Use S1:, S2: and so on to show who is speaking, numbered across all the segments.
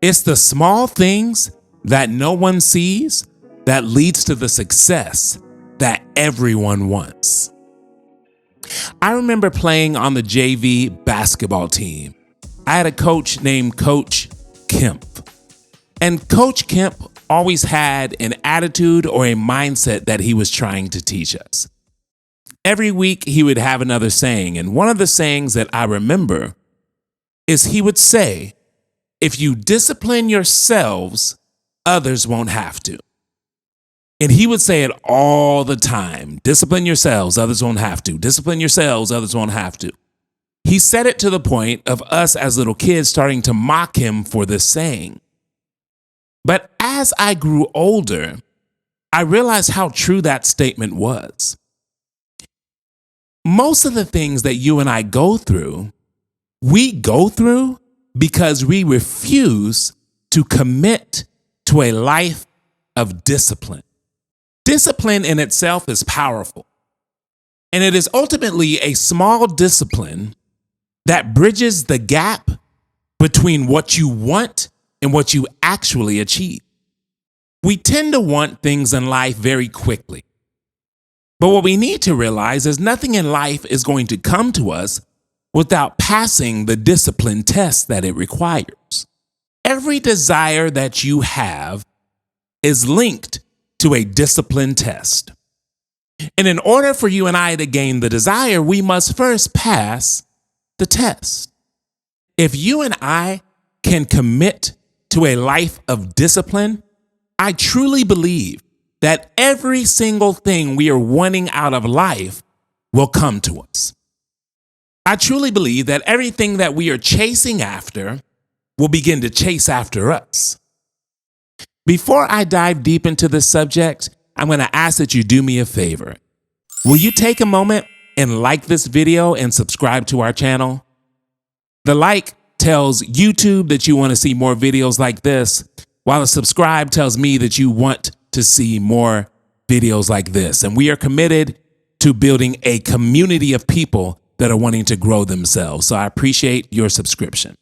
S1: It's the small things that no one sees that leads to the success that everyone wants. I remember playing on the JV basketball team. I had a coach named Coach Kemp. And Coach Kemp always had an attitude or a mindset that he was trying to teach us. Every week he would have another saying, and one of the sayings that I remember is he would say, if you discipline yourselves, others won't have to. And he would say it all the time. Discipline yourselves, others won't have to. Discipline yourselves, others won't have to. He said it to the point of us as little kids starting to mock him for this saying. But as I grew older, I realized how true that statement was. Most of the things that you and I go through, we go through because we refuse to commit to a life of discipline. Discipline in itself is powerful, and it is ultimately a small discipline that bridges the gap between what you want and what you actually achieve. We tend to want things in life very quickly, but what we need to realize is nothing in life is going to come to us without passing the discipline test that it requires. Every desire that you have is linked to a discipline test. And in order for you and I to gain the desire, we must first pass the test. If you and I can commit to a life of discipline, I truly believe that every single thing we are wanting out of life will come to us. I truly believe that everything that we are chasing after will begin to chase after us. Before I dive deep into this subject, I'm going to ask that you do me a favor. Will you take a moment and like this video and subscribe to our channel? The like tells YouTube that you want to see more videos like this, while the subscribe tells me that you want to see more videos like this. And we are committed to building a community of people that are wanting to grow themselves. So I appreciate your subscription.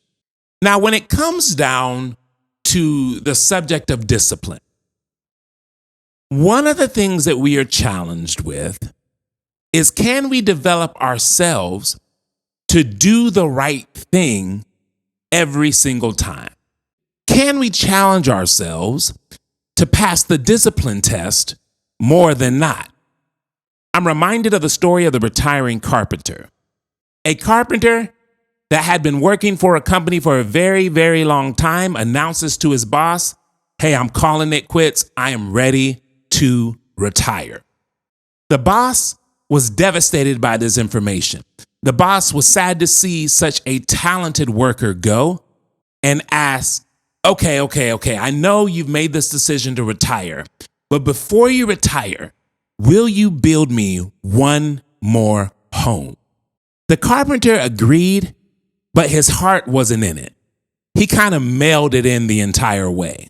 S1: Now, when it comes down to the subject of discipline, one of the things that we are challenged with is, can we develop ourselves to do the right thing every single time? Can we challenge ourselves to pass the discipline test more than not? I'm reminded of the story of the retiring carpenter. A carpenter that had been working for a company for a very, very long time announces to his boss, hey, I'm calling it quits. I am ready to retire. The boss was devastated by this information. The boss was sad to see such a talented worker go and asked, okay, I know you've made this decision to retire, but before you retire, will you build me one more home? The carpenter agreed, but his heart wasn't in it. He kind of mailed it in the entire way.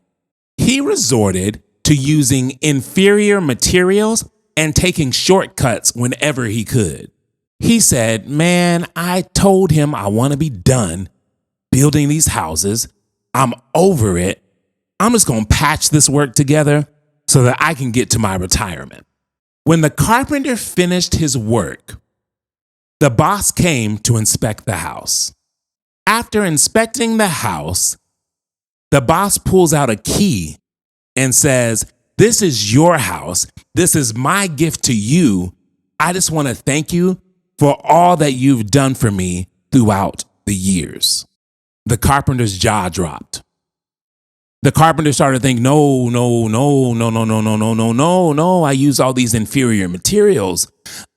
S1: He resorted to using inferior materials and taking shortcuts whenever he could. He said, man, I told him I want to be done building these houses. I'm over it. I'm just going to patch this work together so that I can get to my retirement. When the carpenter finished his work, the boss came to inspect the house. After inspecting the house, the boss pulls out a key and says, this is your house. This is my gift to you. I just want to thank you for all that you've done for me throughout the years. The carpenter's jaw dropped. The carpenter started thinking, no. I used all these inferior materials.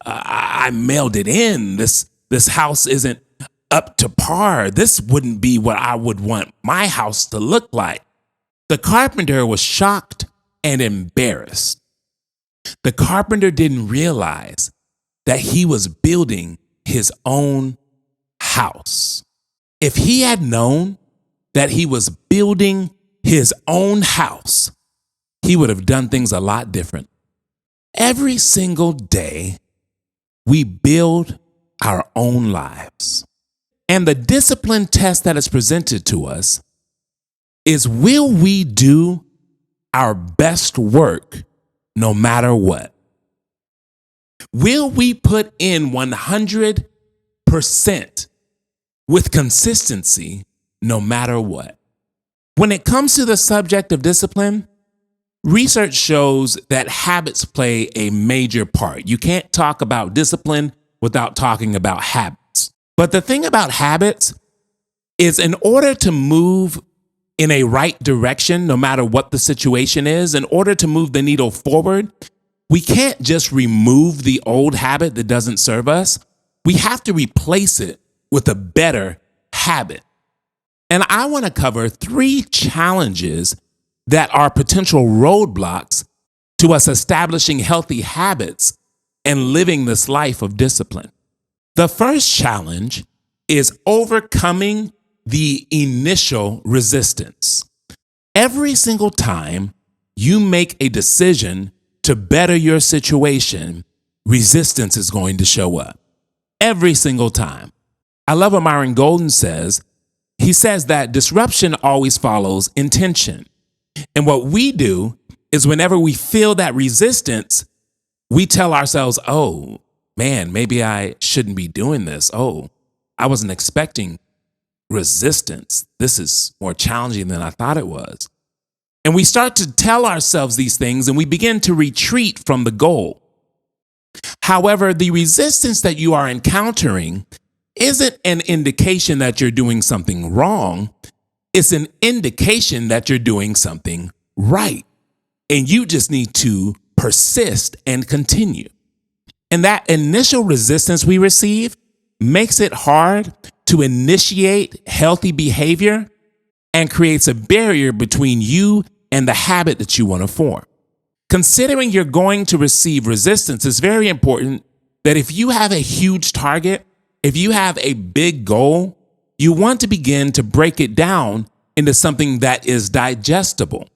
S1: I mailed it in. This house isn't up to par. This wouldn't be what I would want my house to look like. The carpenter was shocked and embarrassed. The carpenter didn't realize that he was building his own house. If he had known that he was building his own house, he would have done things a lot different. Every single day, we build our own lives. And the discipline test that is presented to us is, will we do our best work no matter what? Will we put in 100% with consistency no matter what? When it comes to the subject of discipline, research shows that habits play a major part. You can't talk about discipline without talking about habits. But the thing about habits is, in order to move in a right direction, no matter what the situation is, in order to move the needle forward, we can't just remove the old habit that doesn't serve us. We have to replace it with a better habit. And I want to cover 3 challenges that are potential roadblocks to us establishing healthy habits and living this life of discipline. The first challenge is overcoming the initial resistance. Every single time you make a decision to better your situation, resistance is going to show up. Every single time. I love what Myron Golden says. He says that disruption always follows intention. And what we do is, whenever we feel that resistance, we tell ourselves, oh, man, maybe I shouldn't be doing this. Oh, I wasn't expecting resistance. This is more challenging than I thought it was. And we start to tell ourselves these things, and we begin to retreat from the goal. However, the resistance that you are encountering isn't an indication that you're doing something wrong. It's an indication that you're doing something right. And you just need to persist and continue. And that initial resistance we receive makes it hard to initiate healthy behavior and creates a barrier between you and the habit that you want to form. Considering you're going to receive resistance, it's very important that if you have a huge target, if you have a big goal, you want to begin to break it down into something that is digestible.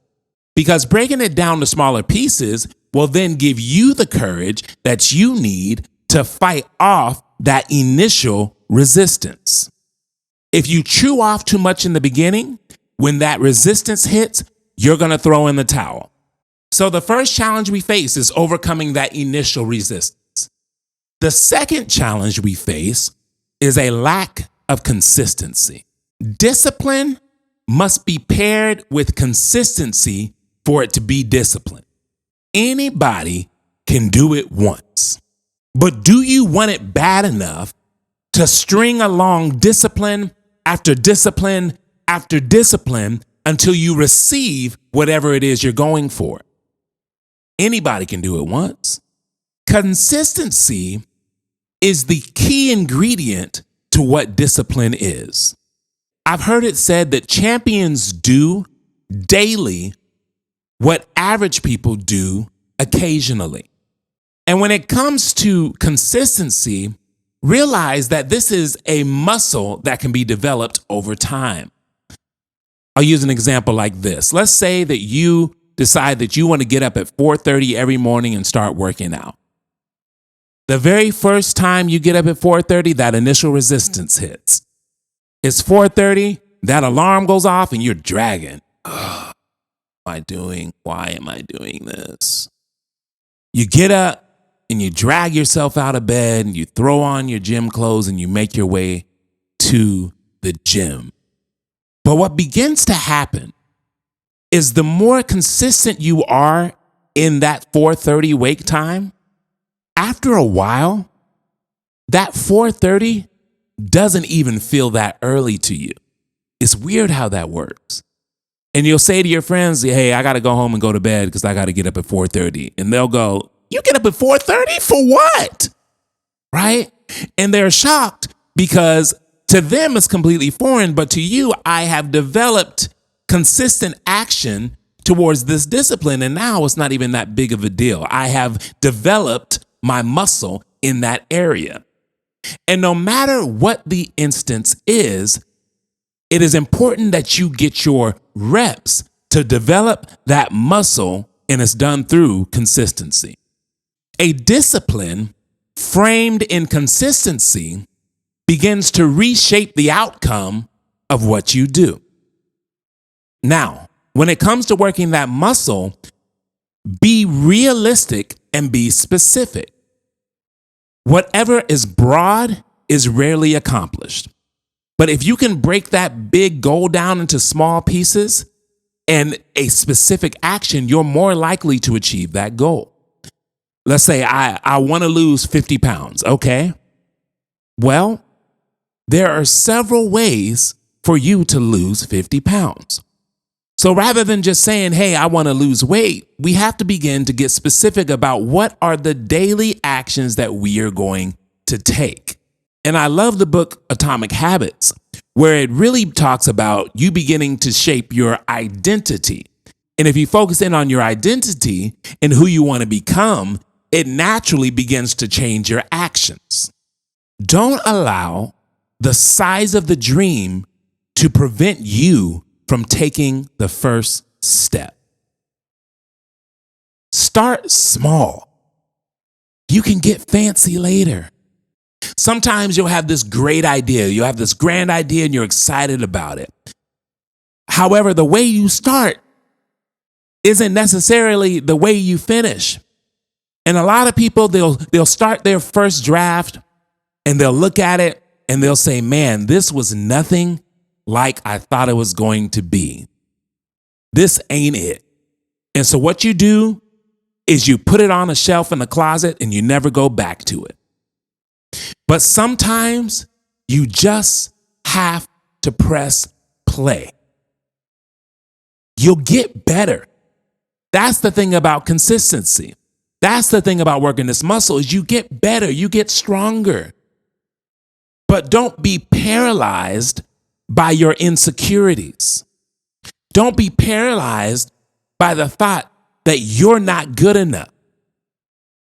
S1: Because breaking it down to smaller pieces will then give you the courage that you need to fight off that initial resistance. If you chew off too much in the beginning, when that resistance hits, you're going to throw in the towel. So the first challenge we face is overcoming that initial resistance. The second challenge we face is a lack of consistency. Discipline must be paired with consistency for it to be discipline. Anybody can do it once, but do you want it bad enough to string along discipline after discipline after discipline until you receive whatever it is you're going for? Anybody can do it once. Consistency is the key ingredient to what discipline is. I've heard it said that champions do daily what average people do occasionally. And when it comes to consistency, realize that this is a muscle that can be developed over time. I'll use an example like this. Let's say that you decide that you want to get up at 4:30 every morning and start working out. The very first time you get up at 4:30, that initial resistance hits. It's 4:30, that alarm goes off, and you're dragging. Why am I doing this? You get up and you drag yourself out of bed and you throw on your gym clothes and you make your way to the gym. But what begins to happen is, the more consistent you are in that 4:30 wake time, after a while, that 4:30 doesn't even feel that early to you. It's weird how that works. And you'll say to your friends, hey, I got to go home and go to bed because I got to get up at 4:30. And they'll go, you get up at 4:30 for what? Right? And they're shocked because to them it's completely foreign. But to you, I have developed consistent action towards this discipline. And now it's not even that big of a deal. I have developed my muscle in that area. And no matter what the instance is, it is important that you get your reps to develop that muscle, and it's done through consistency. A discipline framed in consistency begins to reshape the outcome of what you do. Now, when it comes to working that muscle, be realistic and be specific. Whatever is broad is rarely accomplished. But if you can break that big goal down into small pieces and a specific action, you're more likely to achieve that goal. Let's say I want to lose 50 pounds. Okay. Well, there are several ways for you to lose 50 pounds. So rather than just saying, hey, I want to lose weight, we have to begin to get specific about what are the daily actions that we are going to take. And I love the book Atomic Habits, where it really talks about you beginning to shape your identity. And if you focus in on your identity and who you want to become, it naturally begins to change your actions. Don't allow the size of the dream to prevent you from taking the first step. Start small. You can get fancy later. Sometimes you'll have this great idea. You'll have this grand idea and you're excited about it. However, the way you start isn't necessarily the way you finish. And a lot of people, they'll start their first draft and they'll look at it and they'll say, man, this was nothing like I thought it was going to be. This ain't it. And so what you do is you put it on a shelf in the closet and you never go back to it. But sometimes you just have to press play. You'll get better. That's the thing about consistency. That's the thing about working this muscle is you get better, you get stronger. But don't be paralyzed by your insecurities. Don't be paralyzed by the thought that you're not good enough.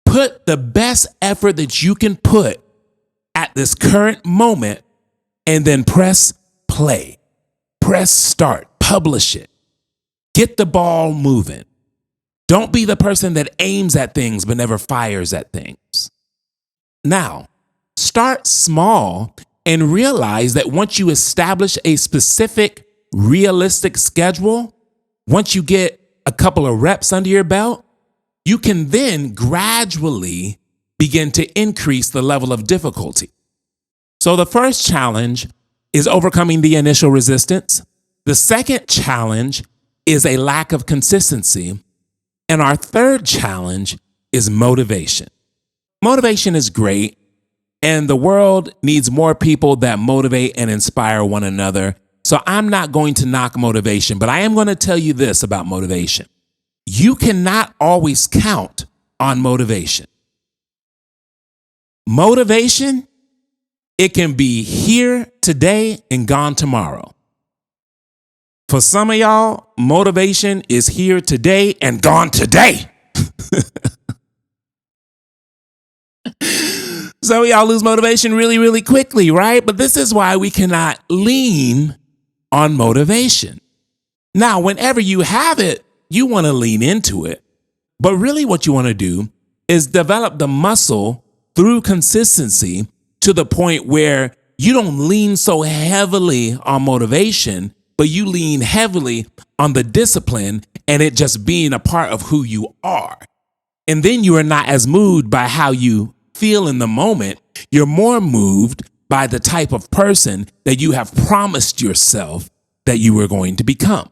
S1: Put the best effort that you can put at this current moment and then press play. Press start, publish it. Get the ball moving. Don't be the person that aims at things but never fires at things. Now, start small and realize that once you establish a specific, realistic schedule, once you get a couple of reps under your belt, you can then gradually begin to increase the level of difficulty. So the first challenge is overcoming the initial resistance. The second challenge is a lack of consistency. And our third challenge is motivation. Motivation is great, and the world needs more people that motivate and inspire one another. So I'm not going to knock motivation, but I am going to tell you this about motivation. You cannot always count on motivation. Motivation, it can be here today and gone tomorrow. For some of y'all, motivation is here today and gone today. Some of y'all lose motivation really, really quickly, right? But this is why we cannot lean on motivation. Now, whenever you have it, you want to lean into it. But really what you want to do is develop the muscle through consistency to the point where you don't lean so heavily on motivation, but you lean heavily on the discipline and it just being a part of who you are. And then you are not as moved by how you feel in the moment. You're more moved by the type of person that you have promised yourself that you were going to become.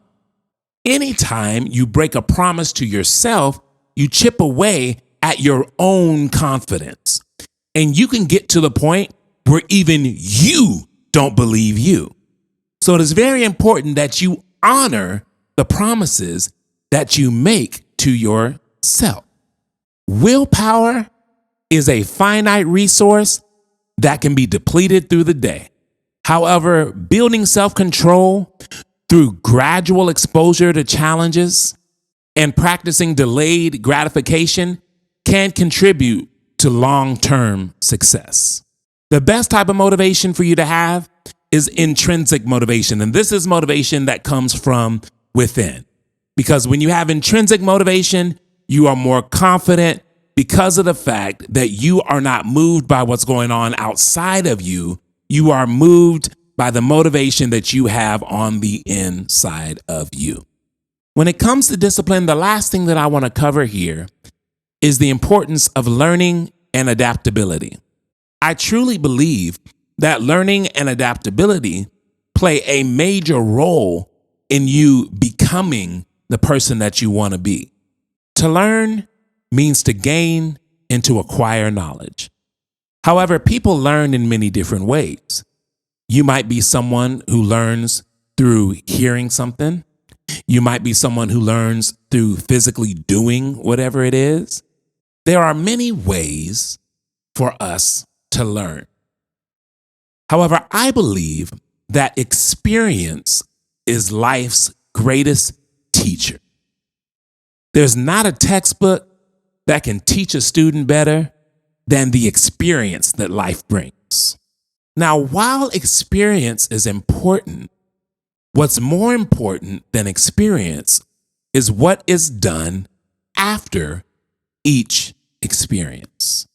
S1: Anytime you break a promise to yourself, you chip away at your own confidence. And you can get to the point where even you don't believe you. So it is very important that you honor the promises that you make to yourself. Willpower is a finite resource that can be depleted through the day. However, building self-control through gradual exposure to challenges and practicing delayed gratification can contribute to long-term success. The best type of motivation for you to have is intrinsic motivation. And this is motivation that comes from within. Because when you have intrinsic motivation, you are more confident because of the fact that you are not moved by what's going on outside of you. You are moved by the motivation that you have on the inside of you. When it comes to discipline, the last thing that I want to cover here is the importance of learning and adaptability. I truly believe that learning and adaptability play a major role in you becoming the person that you want to be. To learn means to gain and to acquire knowledge. However, people learn in many different ways. You might be someone who learns through hearing something. You might be someone who learns through physically doing whatever it is. There are many ways for us to learn. However, I believe that experience is life's greatest teacher. There's not a textbook that can teach a student better than the experience that life brings. Now, while experience is important, what's more important than experience is what is done after each experience.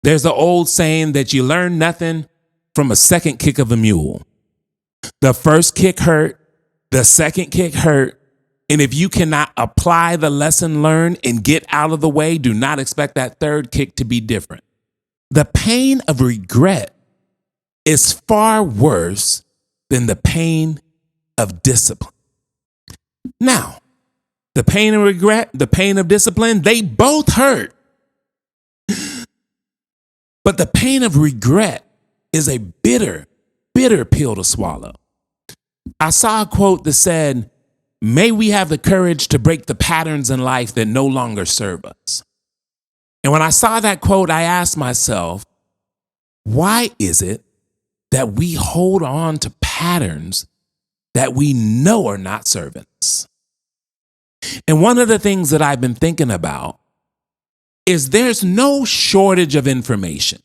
S1: There's an old saying that you learn nothing from a second kick of a mule. The first kick hurt, the second kick hurt, and if you cannot apply the lesson learned and get out of the way, do not expect that third kick to be different. The pain of regret is far worse than the pain of discipline. Now, the pain of regret, the pain of discipline, they both hurt. But the pain of regret is a bitter, bitter pill to swallow. I saw a quote that said, "May we have the courage to break the patterns in life that no longer serve us." And when I saw that quote, I asked myself, why is it that we hold on to patterns that we know are not serving us? And one of the things that I've been thinking about is there's no shortage of information.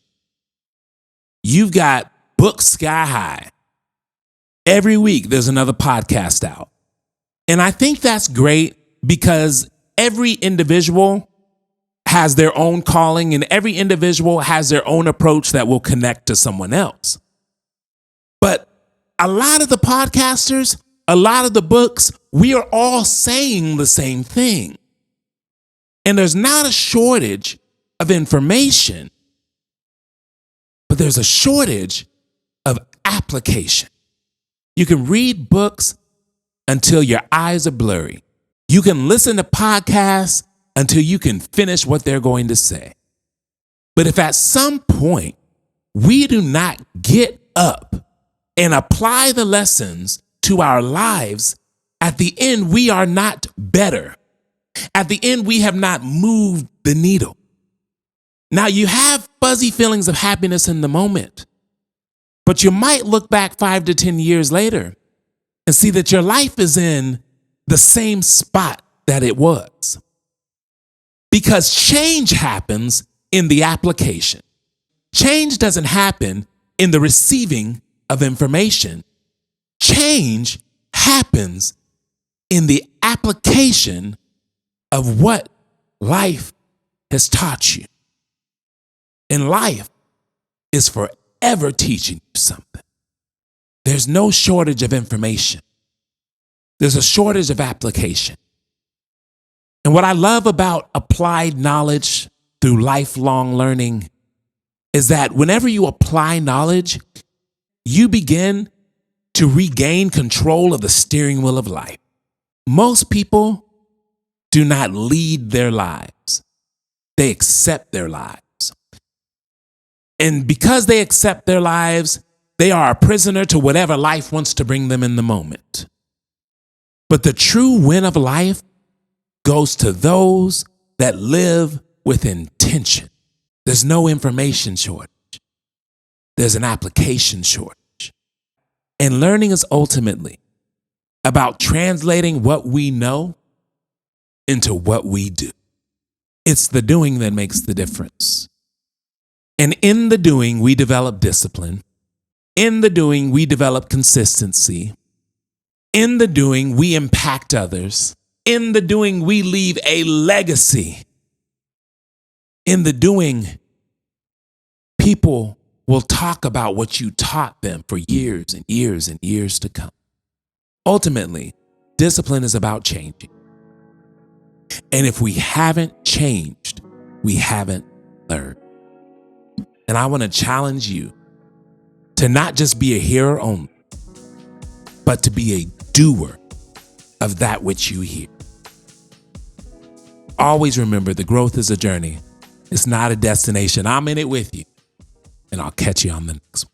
S1: You've got books sky high. Every week there's another podcast out. And I think that's great because every individual has their own calling and every individual has their own approach that will connect to someone else. But a lot of the podcasters, a lot of the books, we are all saying the same thing. And there's not a shortage of information, but there's a shortage of application. You can read books until your eyes are blurry. You can listen to podcasts until you can finish what they're going to say. But if at some point we do not get up and apply the lessons to our lives, at the end, we are not better. At the end, we have not moved the needle. Now, you have fuzzy feelings of happiness in the moment, but you might look back 5 to 10 years later and see that your life is in the same spot that it was. Because change happens in the application. Change doesn't happen in the receiving of information. Change happens in the application of what life has taught you. And life is forever teaching you something. There's no shortage of information. There's a shortage of application. And what I love about applied knowledge through lifelong learning is that whenever you apply knowledge, you begin to regain control of the steering wheel of life. Most people do not lead their lives. They accept their lives. And because they accept their lives, they are a prisoner to whatever life wants to bring them in the moment. But the true win of life goes to those that live with intention. There's no information shortage. There's an application shortage. And learning is ultimately about translating what we know into what we do. It's the doing that makes the difference. And in the doing, we develop discipline. In the doing, we develop consistency. In the doing, we impact others. In the doing, we leave a legacy. In the doing, people will talk about what you taught them for years and years and years to come. Ultimately, discipline is about changing. And if we haven't changed, we haven't learned. And I want to challenge you to not just be a hearer only, but to be a doer of that which you hear. Always remember, the growth is a journey. It's not a destination. I'm in it with you. And I'll catch you on the next one.